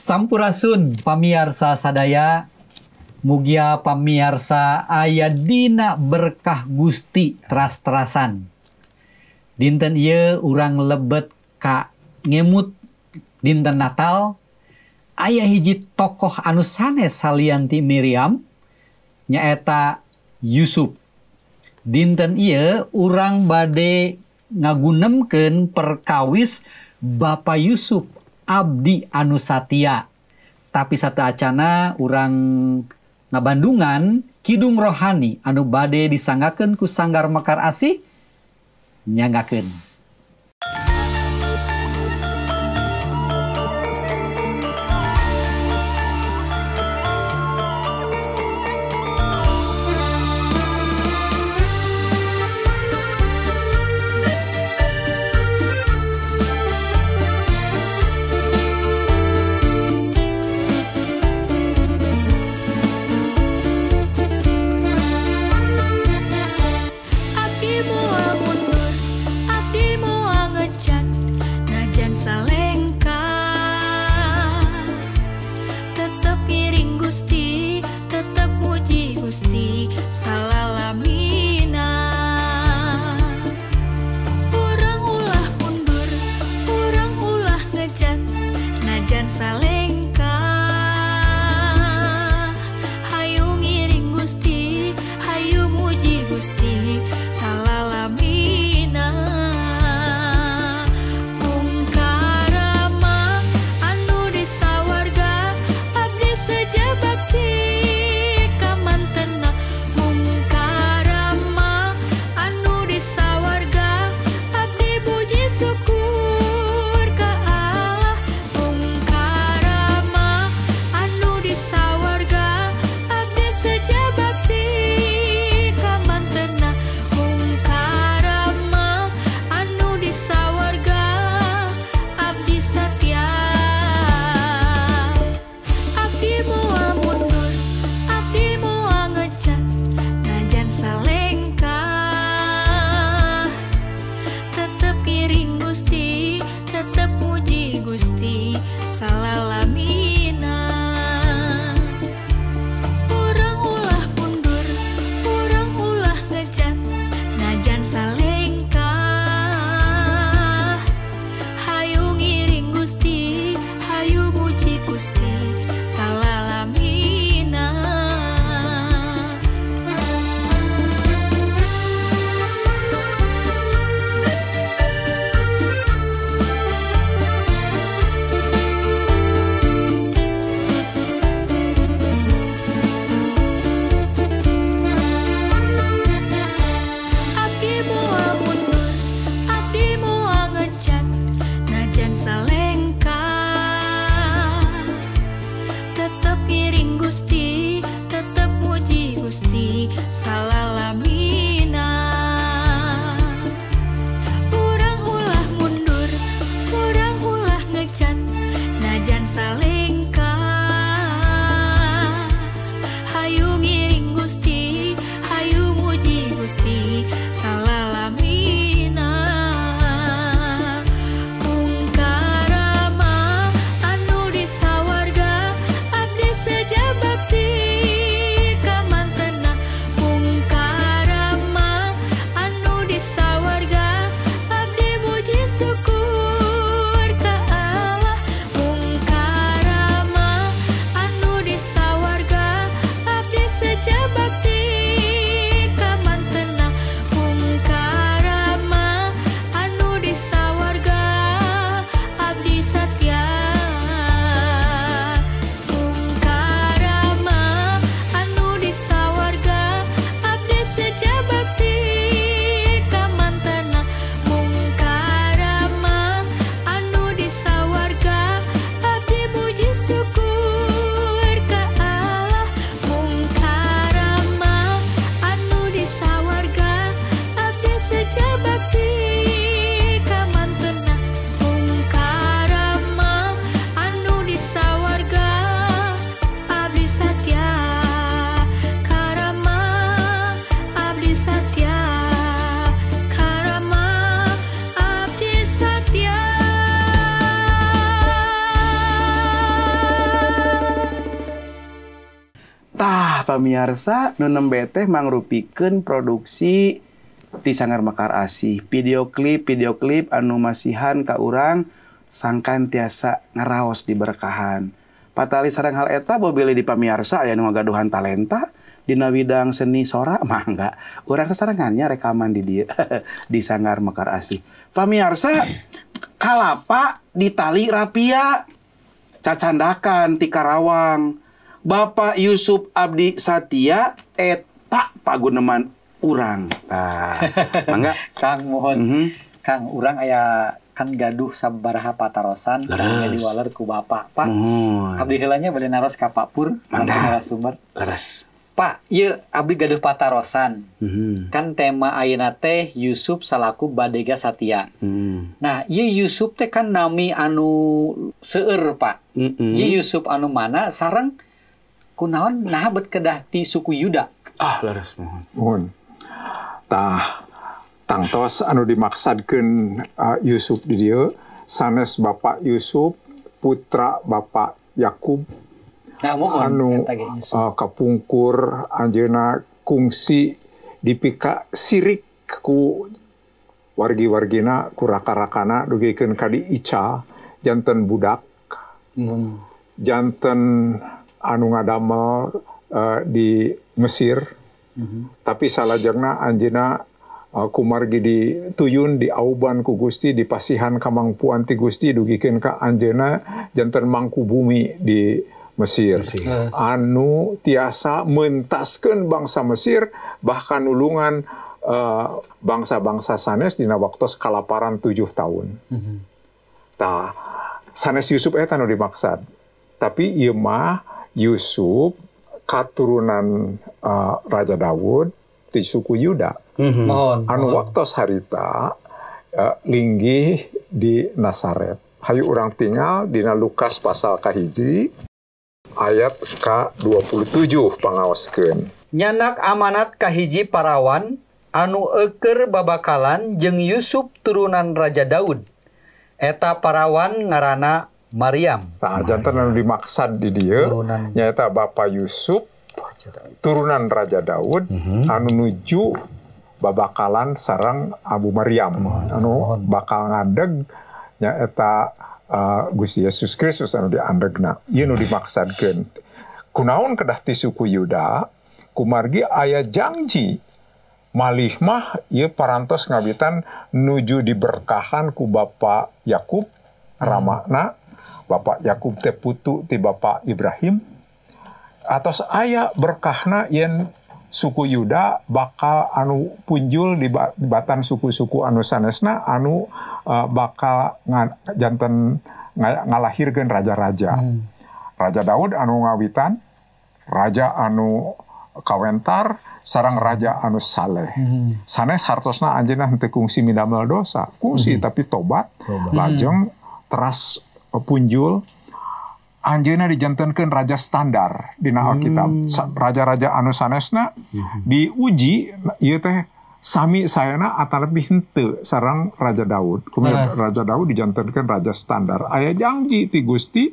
Sampurasun pamiarsa sadaya, mugia pamiarsa aya dina berkah Gusti teras-terasan. Dinten ieu urang lebet ka ngemut dinten Natal, aya hiji tokoh anu sanes salianti Miriam, nyaeta Yusuf. Dinten ieu urang bade ngagunemkeun perkawis Bapak Yusuf abdi anu satia. Tapi sateacana urang ngabandungan kidung rohani anu bade disanggakeun ku Sanggar Mekar Asih nyanggakeun. Syukur ka Allah, mungkar pamirsa nu nembe teh mangrupikeun produksi ti Sanggar Mekar Asih. Video klip anu masihan ka urang sangkan tiasa ngaraos diberkahan. Patali sareng hal eta bobili di pamirsa aya nu ngagaduhan talenta dina bidang seni sora mah enggak. Urang sasarengannya rekaman di dieu di Sanggar Mekar Asih. Pamirsa kalapa ditali rapia cacandakan ti Karawang. Bapak Yusuf Abdi Satya eta paguneman urang. Tah, mangga Kang mohon. Kang urang aya kan gaduh sabaraha patarosan kang diwaler ku Bapak. Pak, abdi heulanya bade naros ka Pak Pur sareng narasumber. Leres. Pak, ieu abdi gaduh patarosan. Kan tema ayeuna teh Yusuf salaku Badega Satya. Nah, ieu Yusuf teh kan nami anu seueur, Pak. Ieu Yusuf anu mana sareng kunaon nah bet kedah ti suku Yuda. Ah, leres mohon. Mohon. Tah tangtos anu dimaksudkeun Yusuf di dieu sanes Bapak Yusuf putra Bapak Yakub Nah, mohon anu kapungkur anjeunna kungsi dipika sirik ku wargi-wargina ku raka-rakana dugikeun ka di Ica janten budak janten anu ngadamel di Mesir tapi salajengna anjeunna kumargi dituyun di auban ku Gusti dipasihan kamangpuan ti Gusti dugikeun ka anjeunna janten mangku bumi di Mesir. Anu tiasa mentaskeun bangsa Mesir bahkan nulungan bangsa-bangsa sanes dina waktos kalaparan 7 tahun. Tah sanes Yusuf eta nu dimaksud. Tapi ieu mah Yusuf katurunan Raja Daud ti suku Yuda. Anu waktos harita linggih di Nazaret. Hayu urang tinggal dina Lukas pasal kahiji ayat ka-27 pangaoskeun. Nyanak amanat kahiji parawan anu euker babakalan jeung Yusuf turunan Raja Daud. Eta parawan ngaranna Maryam. Nah, janten anu dimaksud di dieu nyaeta Bapak Yusuf turunan Raja Daud anu nuju babakalan sareng Abu Maryam anu bakal ngadeg nyaeta Gusti Yesus Kristus anu diandegna. Ieu nu dimaksudkeun. Kunaon kedah ti suku Yuda kumargi aya janji malih mah ieu parantos ngabitan nuju diberkahan ku Bapak Yakub ramana. Bapak Yakub teh putu ti Bapak Ibrahim. Atos aya berkahna yen suku Yuda bakal anu punjul di batan suku-suku anu sanesna anu bakal janten ngalahirkeun raja-raja. Raja Daud anu ngawitan, raja anu kawentar, sareng raja anu saleh. Sanes hartosna anjeunna henteu kungsi midamel dosa, kungsi tapi tobat. Lajeng teras punjul anjeunna dijantenkeun raja standar dina Alkitab. Raja-raja anu sanesna diuji ieu teh sami sayana atalebih henteu sareng Raja Daud. Kemudian Raja Daud dijantenkeun raja standar. Aya janji ti Gusti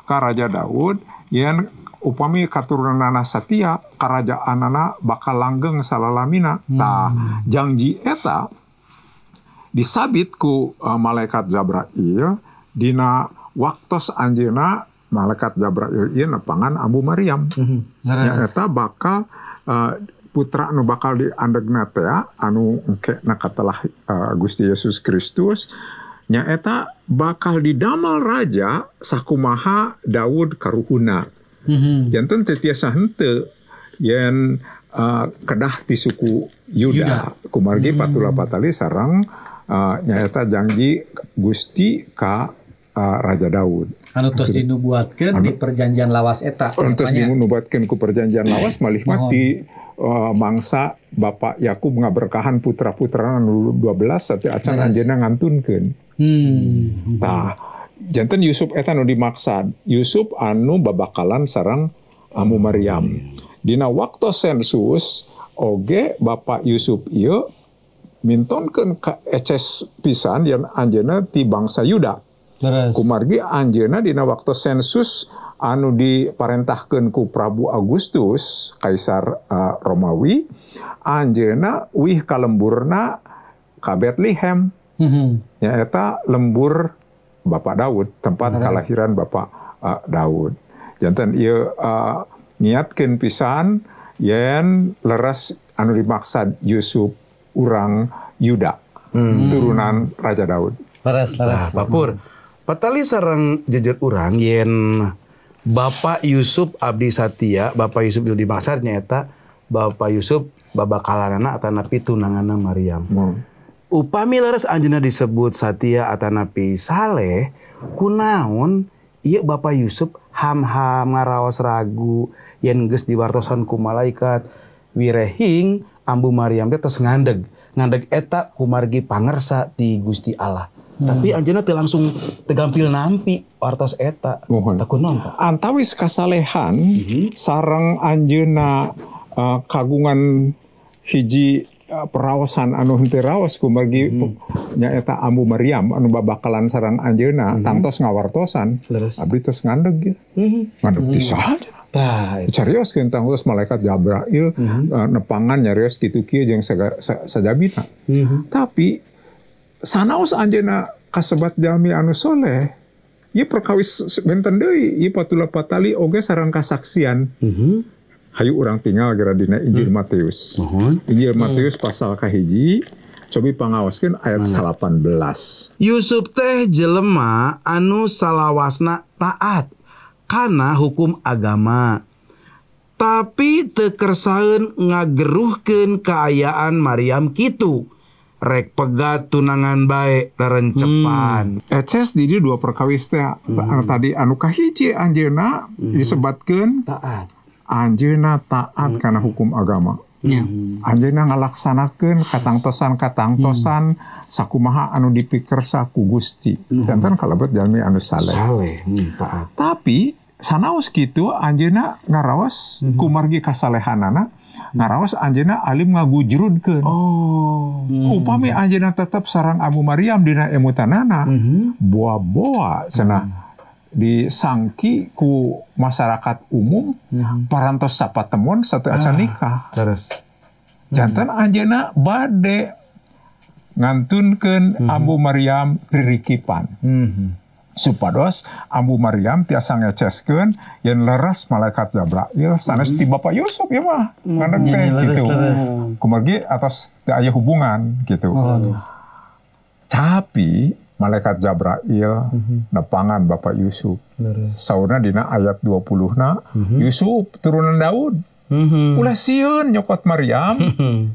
ka Raja Daud yen upami katurunanna satia karajaanana bakal langgeng salalamina. Tah janji eta disabit ku malaikat Jabrail dina waktos anjeunna malaikat Jabrail ieu nepangan Abu Maryam. Nyaeta bakal putra anu bakal diandegna teh anu engkena katelah Gusti Yesus Kristus nyaeta bakal didamel raja sakumaha Daud karuhuna. Janten teu tiasa henteu yen kedah ti suku Yuda. Kumargi patula patali sareng nyaeta janji Gusti ka Raja Daud. Anu tos dinubuatkeun di perjanjian lawas eta. Tos dinubuatkeun ku perjanjian lawas malih mati mangsa Bapak Yakub ngaberkahan putra-putra anu 12 sate acan anjeunna ngantunkeun. Tah janten Yusuf eta nu dimaksud. Yusuf anu babakalan sareng Abu Maryam. Dina waktu sensus oge Bapak Yusuf ieu mintonkeun ka eces pisan yen anjeunna ti bangsa Yuda. Kumargi anjeunna dina waktu sensus anu diparentahkeun ku Prabu Agustus Kaisar Romawi, anjeunna wih ka lemburna ka Bethlehem. Nyaeta lembur Bapak Daud, tempat kalahiran Bapak Daud. Janten ieu niatkeun pisan yen leres anu dimaksud Yusuf urang Yuda, turunan Raja Daud. Leres. Bapur, patali sareng jejer urang yen Bapak Yusuf abdi satia, Bapak Yusuf dimaksud nyaeta Bapak Yusuf babakalanana atanapi tunanganna Maryam. Upami leres anjeunna disebut satia atanapi saleh, kunaon ieu Bapak Yusuf ham-ham ngaraos ragu yen geus diwartosan ku malaikat wirehing ambu Maryam teh tos ngandeg eta kumargi pangersa ti Gusti Allah. Tapi anjeunna teu langsung tegampil nampi wartos eta. Takunaon Pak? Antawis kasalehan sareng anjeunna kagungan hiji perawasan anu henteu raos kumargi nyaeta ambu Maryam anu babakalan sareng anjeunna tangtos ngawartosan abdi tos ngandeg ngandeg ti saha carioskeun tangtos malaikat Jabrail nepangan nyarios kitu kieu jeung sajabina. Tapi sanaos anjeunna kasebat jalmi anu soleh ieu perkawis benten deui ieu patula patali oge sareng kasaksian. Hayu urang tinggal gara dina Injil Matius. Injil Matius pasal kahiji, cobi pangaoskeun ayat 18. Yusuf teh jelema anu salawasna taat kana hukum agama. Tapi teu kersaeun ngageruhkeun kaayaan Maryam kitu. Rek pegat tunangan bae rerencepan. Eces di dieu dua perkawis teh tadi anu kahiji anjeunna disebatkeun taat. Anjeunna taat karena hukum agama. Anjeunna ngalaksanakeun katangtosan sakumaha anu dipikersah ku Gusti. Janten kalebet jalmi anu saleh. Taat. Tapi sanaos kitu anjeunna ngaraos kumargi kasalehanana, ngaraos anjeunna alim ngagujrudkeun. Upami anjeunna tetep sareng Abu Maryam dina emutanana, boa-boa cenah disangki ku masyarakat umum parantos sapatemon satu acan nikah. Janten anjeunna bade ngantunkeun Abu Maryam ririkipan. Supados Abu Maryam tiasa ngeceskeun yen leres malaikat Jabrail sanes ti Bapak Yusuf ya mah ngandeg teh gitu. Kumargi atas teu aya hubungan gitu. Tapi malaikat Jabrail nepangan Bapak Yusuf. Saurna dina ayat 20-na Yusuf turunan Daud. Ulah sieun nyokot Maryam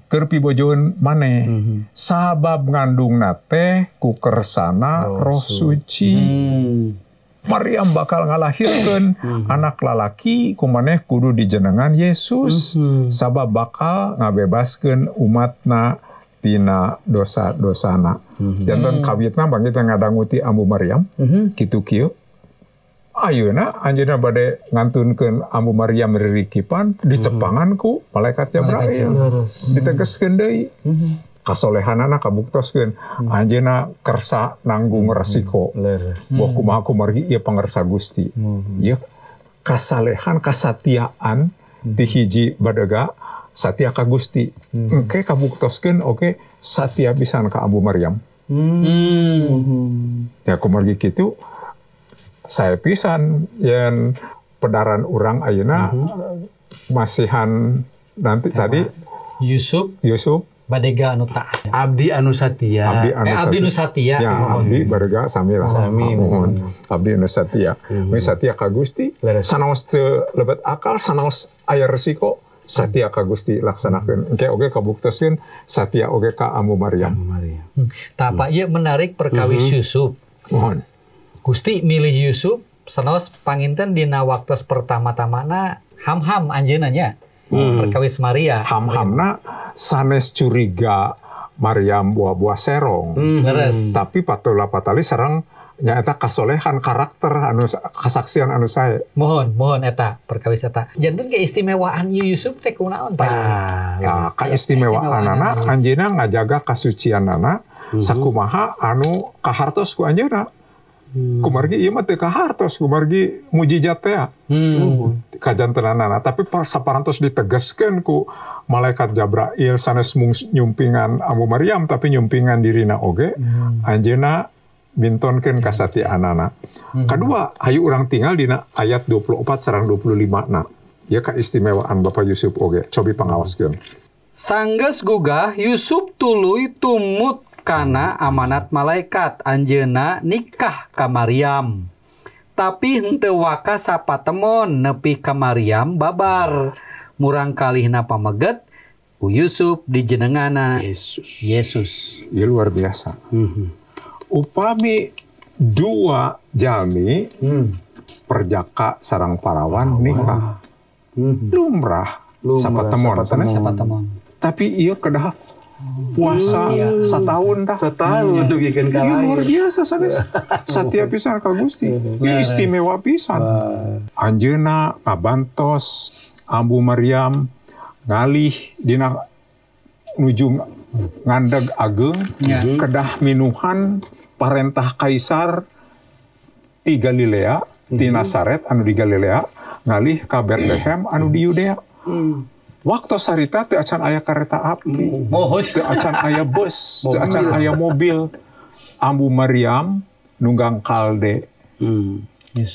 keur pibojoeun maneh. Sabab ngandungna teh ku kersana Roh Suci. Maryam bakal ngalahirkeun anak lalaki kumaneh kudu dijenengan Yesus. Sabab bakal ngabebaskeun umatna tina dosa-dosana. Janten kawitna bangkit ngadanguti Ambu Maryam kitu kieu. Ayeuna anjeunna bade ngantunkeun Ambu Maryam ririkipan ditepangan ku malaikat Jabrail. Ditegeskeun deui. Kasolehanana kabuktoskeun anjeunna kersa nanggung resiko. Boh kumaha kumargi ieu pangersa Gusti. Ieu kasalehan kasatiaan ti hiji badega satia ka Gusti. Engke kabuktoskeun oke satia pisan ka Abu Maryam. Ya kumargi kitu saya pisan yen pedaran urang ayeuna masihan nanti tadi Yusuf badega anu taat. Abdi anu satia. Abdi anu satia. Ya, abdi barega sami lah. Abdi anu satia. We satia ka Gusti. Sanaos teu lebet akal, sanaos aya resiko, satia ka Gusti laksanakeun. Engke oge kabuktoskeun satia oge ka Ambu Maryam. Tapa ieu menarik perkawis Yusuf. Mohon. Gusti milih Yusuf sanaos panginten dina waktos pertama-tamana ham-ham anjeunna nya. Perkawis Maria. Ham-hamna sanes curiga Maryam buah-buah serong. Tapi patula patali sareng nyaeta kasolehan karakter anu kasaksian anu sae. Mohon eta perkawis eta. Janten keistimewaan Yusuf teh kunaon Pak? Nah, kaistimewaanana anjeunna ngajaga kasucianana sakumaha anu kahartos ku anjeunna. Kumargi ieu mah teu kahartos, kumargi mujijat teh. Kajantenanana, tapi saparantos ditegaskeun ku malaikat Jabrail sanes mung nyumpingan Abu Maryam tapi nyumpingan dirina oge, anjeunna bintonkeun ka satianana. Kedua, hayu urang tinggal dina ayat 24 sareng 25 na. Ieu kaistimewaan Bapak Yusuf oge, cobi pangaoskeun. Sanggeus gugah Yusuf tuluy tumut kana amanat malaikat anjeunna nikah ka Maryam. Tapi henteu waka sapatemon nepi ka Maryam babar. Murang kalihna pameget ku Yusuf dijenenganna Yesus. Ieu luar biasa. Upami dua jalmi perjaka sareng parawan nikah. Lumrah sapatemon. Tapi ieu kedah puasa setahun dah. Setahun dugikeun ka lain. Luar biasa sanes. Satia pisan ka Gusti. Istimewa pisan. Anjeunna kabantos Abu Maryam ngalih dina nuju ngandeg ageng kedah minuhan parentah kaisar ti Galilea ti Nazaret anu di Galilea ngalih ka Bethlehem anu di Yudea. Waktu sarita teu acan aya kereta api, teu acan aya bus, teu acan aya mobil. Abu Maryam nunggang kalde.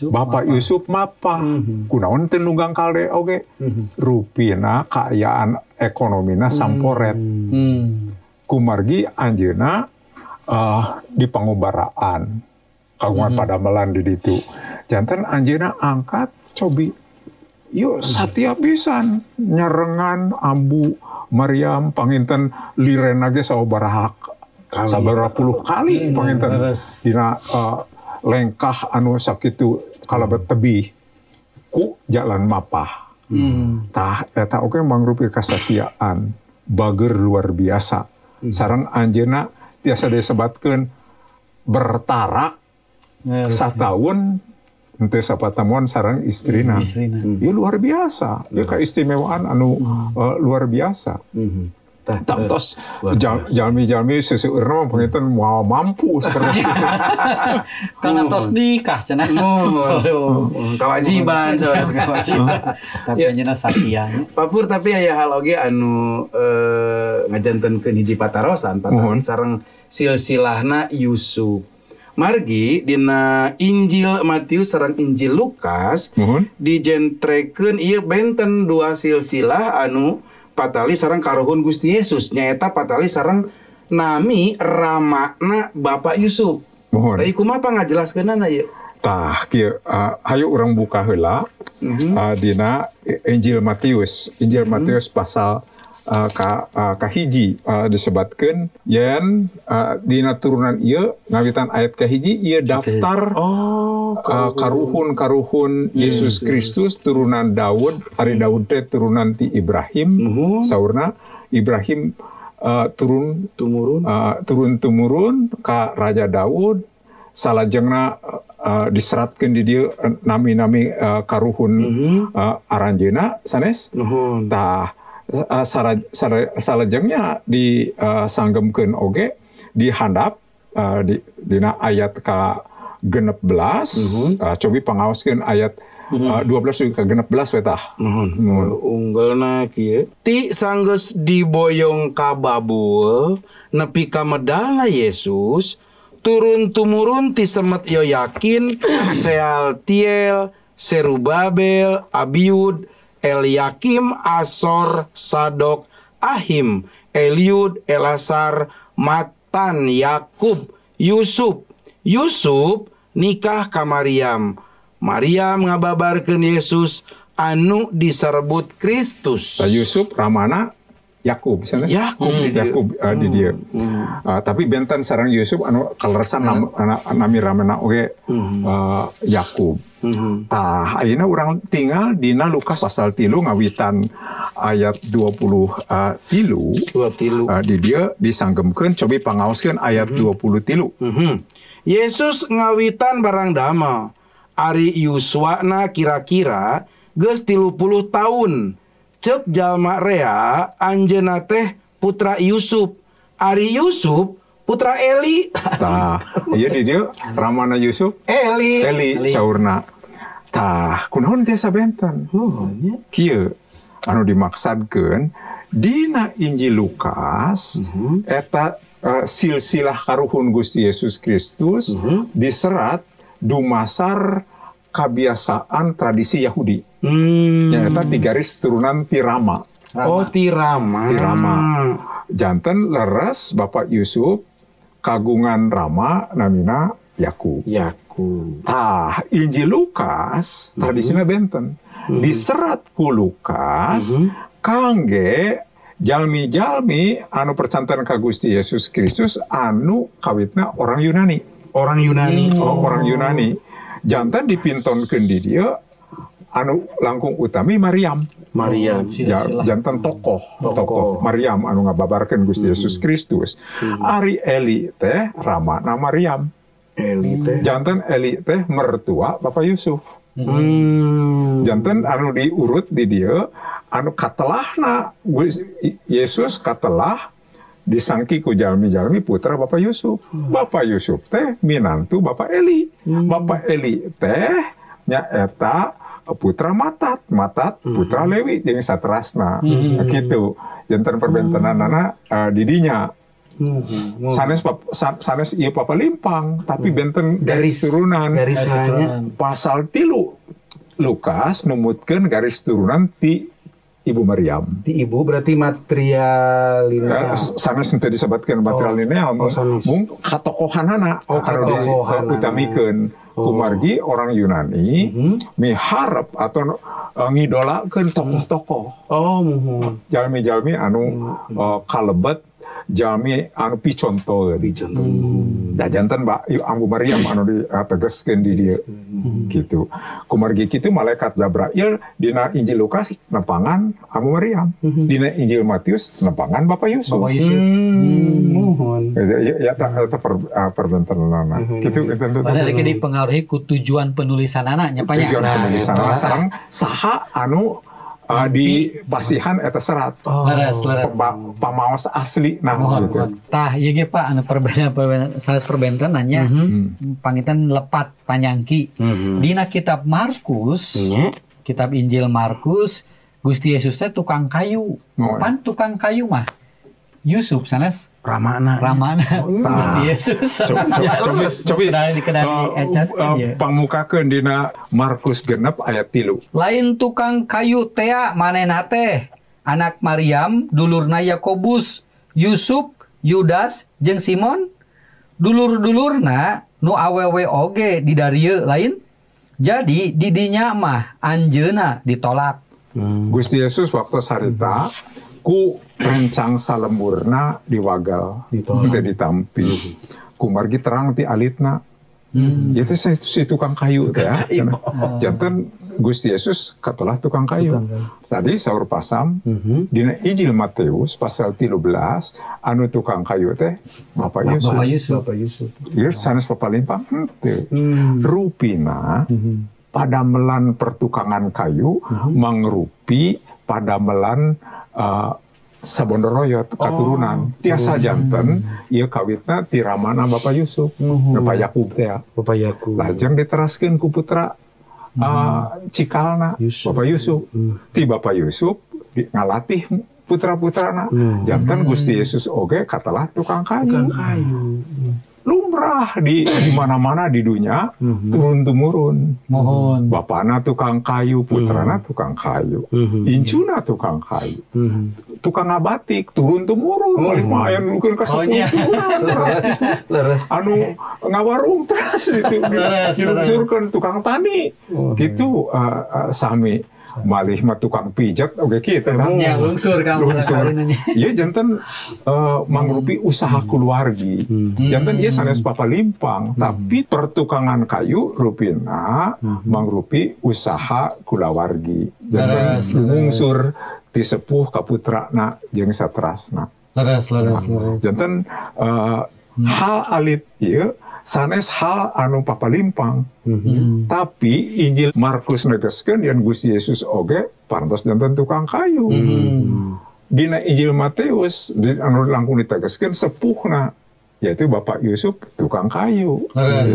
Bapak Yusuf mapa. Kunaon teu nunggang kalde oge. Rupina kaayaan ekonomina samporet. Kumargi anjeunna di pangubaraan. Kagungan padamelan di ditu. Janten anjeunna angkat cobi. Yuk satia pisan nyerengan Abu Maryam panginten lirena ge sabaraha puluh kali panginten dina lengkah anu sakitu kalebet tebih ku jalan mapah. Tah eta oge mangrupi kasatiaan bager luar biasa. Sareng anjeunna tiasa disebatkeun bertarak satahun henteu sapatemuan sareng istrina. Ieu luar biasa. Ieu kaistimewaan anu luar biasa. Tos jalmi-jalmi seseueurna mah panginten moal mampu seperti itu. Karena tos nikah cenah. Kewajiban. Tapi anjeunna satia. Papur tapi aya hal oge anu ngajantenkeun hiji patarosan sareng silsilahna Yusuf. Margi dina Injil Matius sareng Injil Lukas dijentrekeun ieu benten dua silsilah anu patali sareng karuhun Gusti Yesus nyaeta patali sareng nami ramakna Bapak Yusuf. Tah kumaha pangajelaskeunana ieu? Tah kieu hayu urang buka heula dina Injil Matius. Injil Matius pasal kahiji disebutkeun yen dina turunan ieu ngawitan ayat kahiji ieu daftar karuhun Yesus Kristus turunan Daud. Ari Daud teh turunan ti Ibrahim. Saurna Ibrahim turun tumurun ka Raja Daud. Salajengna diseratkeun di dieu nami-nami karuhun aranjeuna sanes. Tah salajengnya disanggemkeun oge di handap dina ayat ka 16 cobi pangaoskeun ayat 12 ka 16 we tah. Unggalna kieu ti sanggeus diboyong ka babul nepi ka medalna Yesus turun tumurun ti semet Yoyakin, Sealtiel, Serubabel, Abiud, Eliakim, Asor, Sadok, Ahim, Eliud, Elasar, Matan, Yakub, Yusuf. Yusuf nikah ka Maryam. Maryam ngababarkeun Yesus anu diserebut Kristus. Yusuf ramana Yakub sana. Yakub di dia. Tapi benten sareng Yusuf anu kaleresan nami ramana oge Yakub. Ayeuna urang tinggal dina Lukas pasal 3 ngawitan ayat 23. Di dia disanggemkeun cobi pangaoskeun ayat 23. Yesus ngawitan barang dama. Ari yuswana kira-kira geus 30 tahun. Cek jalma rea anjeunna teh putra Yusuf. Ari Yusuf putra Eli. Tah, iya di dia ramana Yusuf Eli saurna. Tah, kunaon tiasa benten. Kieu anu dimaksudkeun dina Injil Lukas eta silsilah karuhun Gusti Yesus Kristus diserat dumasar kebiasaan tradisi Yahudi. Eta di garis turunan Tirama. Oh, Tirama. Janten leres Bapak Yusuf kagungan Rama namina Yakub. Injil Lukas tradisinya benten. Diserat ku Lukas kangge jalmi-jalmi anu percantan ka Gusti Yesus Kristus anu kawitna orang Yunani. Orang Yunani. Jantan dipintonkeun di dieu anu langkung utami Maryam. Jantan tokoh Maryam anu ngababarkeun Gusti Yesus Kristus. Ari Eli teh ramana Maryam. Jantan Eli teh mertua Bapak Yusuf. Jantan anu diurut di dieu anu katelahna Yesus katelah disangki ku jalmi-jalmi putra Bapak Yusuf. Bapak Yusuf teh minantu Bapak Eli. Bapak Eli teh nyaeta putra Matat putra Lewi jeung saterasna. Kitu. Janten perbentenanana didinya. Sanes ieu papa limpang tapi benten garis turunan. Pasal 3 Lukas numutkeun garis turunan ti Ibu Maryam. Ti ibu berarti matriarlineal. Sanes teu disebutkeun matriarlineal. Mung katokohanana utamikeun. Kumargi orang Yunani miharep atau ngidolakeun tokoh-tokoh. Jalmi-jalmi anu kalebet jalmi anu piconto. Da janten Ambu Maryam anu ditegeskeun di dieu. Gitu. Kumargi kitu malaikat Jabrail dina Injil Lukas nepangan Ambu Maryam. Dina Injil Matius nepangan Bapak Yusuf. Mohon. Ya perbentenanana. Kitu tentu. Padahal iki dipengaruhi ku tujuan penulisanana nya panya. Tujuan penulisanana sareng saha anu di pasihan eta serat. Leres. Pamaos asli gitu. Tah ieu ge Pak anu perbedaan sanes perbentenanna nya pangitan lepat panyangki. Dina kitab Markus, kitab Injil Markus, Gusti Yesus teh tukang kayu. Pan tukang kayu mah Yusuf sanes Ramana Gusti Yesus. Coba pamukakeun dina Markus 6 ayat 3. Lain tukang kayu tea manehna teh anak Maryam dulurna Yakobus, Yusuf, Yudas jeung Simon. Dulur-dulurna nu awewe oge di darieu lain. Jadi didinya mah anjeunna ditolak. Gusti Yesus waktu sarita ku rencang salemburna diwagal teu ditampi. Kumargi terang ti alitna. Ieu teh si tukang kayu teh ya. Janten Gusti Yesus katelah tukang kayu. Tadi saur pasam dina Injil Matius pasal 13 anu tukang kayu teh Bapak Yusuf. Ieu sanes papalimpang henteu. Rupina padamelan pertukangan kayu mangrupi padamelan sabondoroyot katurunan tiasa janten ieu kawitna ti ramana Bapak Yusuf Bapak Yakub teh lajeng diteraskeun ku putra cikalna Bapak Yusuf ti Bapak Yusuf ngalatih putra-putrana janten Gusti Yesus oge katelah tukang kayu. Lumrah di mana-mana di dunia turun-temurun. Mohon. Bapakna tukang kayu, putrana tukang kayu, incuna tukang kayu, tukang abatik turun-temurun. Balik mah aya nulkeun ka 10 turunan. Leres. Anu ngawarung terus itu dilungsurkeun tukang tani. Gitu sami. Malih mah tukang pijat oge kitu kan. Ya lungsur kamu. Ieu janten mangrupi usaha keluargi. Janten ieu sanes papalimpang, tapi pertukangan kayu rupina mangrupi usaha kulawargi. Janten lungsur ti sepuh ka putrana jeung saterasna. Leres. Janten hal alit ieu sanes hal anu papalimpang. Tapi Injil Markus negeskeun yen Gusti Yesus oge parantos janten tukang kayu. Dina Injil Matius anu langkung ditegeskeun sepuhna yaitu Bapak Yusuf tukang kayu. Leres.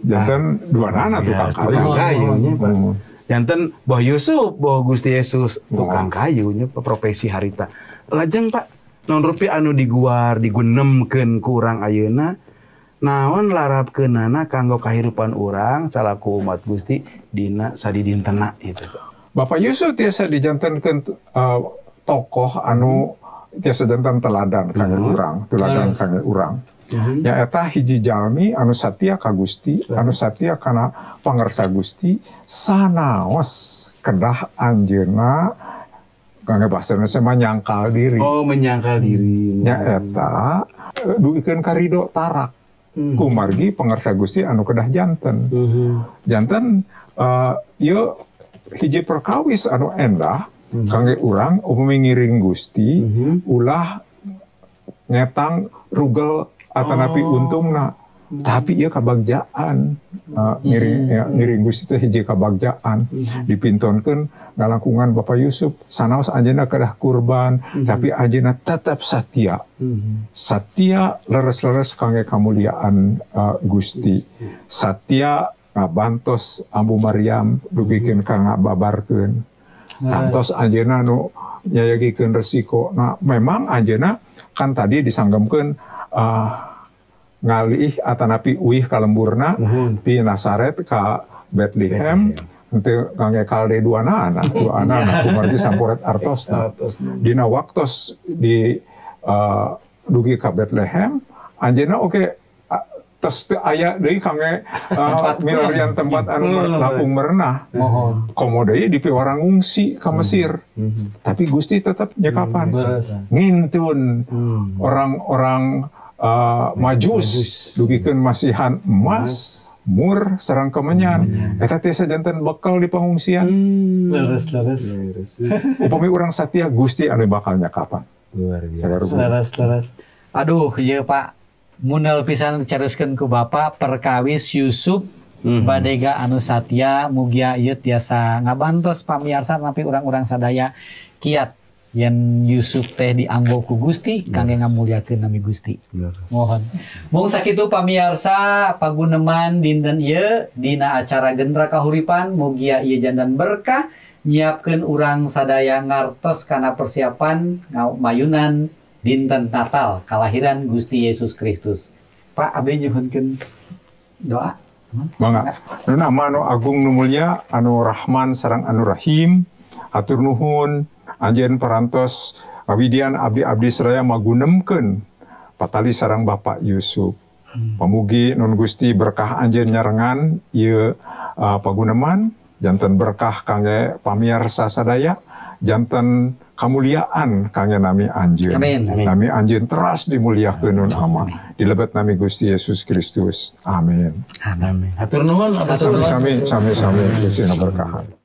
Jantan dua anak tukang kayu. Tukang kayunya, Pak. Jantan Boh Yusuf, Boh Gusti Yesus tukang kayunya profesi harita. Lajeng Pak, non rupi anu diguar digunemkeun ku urang ayeuna naon larapkeunana kanggo kahirupan urang salaku umat Gusti dina sadi dintena itu. Bapak Yusuf tiasa dijantankeun tokoh anu tiasa jantan teladan kangge urang, teladan kangge urang. Ya eta hiji jalmi anu satia ka Gusti, anu satia kana pangersa Gusti, sanaos kedah anjeunna kangge bahasana mah nyangkal diri. Oh, menyangkal diri. Nya eta duikeun ka ridho tarak. Kumargi pangersa Gusti anu kedah janten. Janten ieu hiji perkawis anu endah kangge urang upami ngiring Gusti ulah ngetang rugel atanapi untungna. Tapi ieu kabagjaan ngiring Gusti teh hiji kabagjaan dipintonkeun ngalangkungan Bapak Yusuf sanaos anjeunna kedah kurban tapi anjeunna tetap satia. Satia leres-leres kangge kamuliaan Gusti. Satia ngabantos Ambu Maryam dugikeun ka ngababarkeun. Tantos anjeunna nu nyayagikeun resiko. Nah, memang anjeunna kan tadi disanggemkeun ngalih atanapi uih kalemburna ti Nazaret ka Bethlehem henteu kangge kalde dua anak kumargi sampuret artosna dina waktos di dugi ka Bethlehem anjeunna oke tos teu aya deui kangge milarian tempat anu lapung merenah komo deui di piwarang ngungsi ka Mesir tapi Gusti tetap nyekapan ngintun orang-orang Majus dugikeun masihan emas, mur, sareng kemenyan. Eta tiasa janten bekal di pangungsian. Leres. Upami urang satia Gusti anu bakal nyakapan. Luar biasa. Leres. Aduh, ieu Pak, munel pisan dicaroskeun ku Bapak perkawis Yusuf badega anu satia mugia ieu tiasa ngabantos pamiarsa napi urang-urang sadaya kiat yen Yusuf teh dianggo ku Gusti kangge ngamuliakeun nami Gusti. Mohon. Mung sakitu pamiarsa paguneman dinten ieu dina acara Gendra Kahuripan mugia ieu jandan berkah nyiapkeun urang sadaya ngartos kana persiapan mayunan dinten Natal kalahiran Gusti Yesus Kristus. Pak abdi nyuhunkeun doa. Mangga. Nu nama anu agung nu mulia anu Rahman sareng anu Rahim atur nuhun anjeun parantos awidian abdi-abdi sadaya magunemkeun patali sareng Bapak Yusuf. Pamugi nun Gusti berkah anjeun nyarengan ieu paguneman janten berkah kangge pamiarsa sadaya janten kamuliaan kangge nami anjeun. Nami anjeun teras dimuliakeun nun ama dilebet nami Gusti Yesus Kristus. Amin. Amin. Hatur nuhun. Sami Gusti ngaberkahan.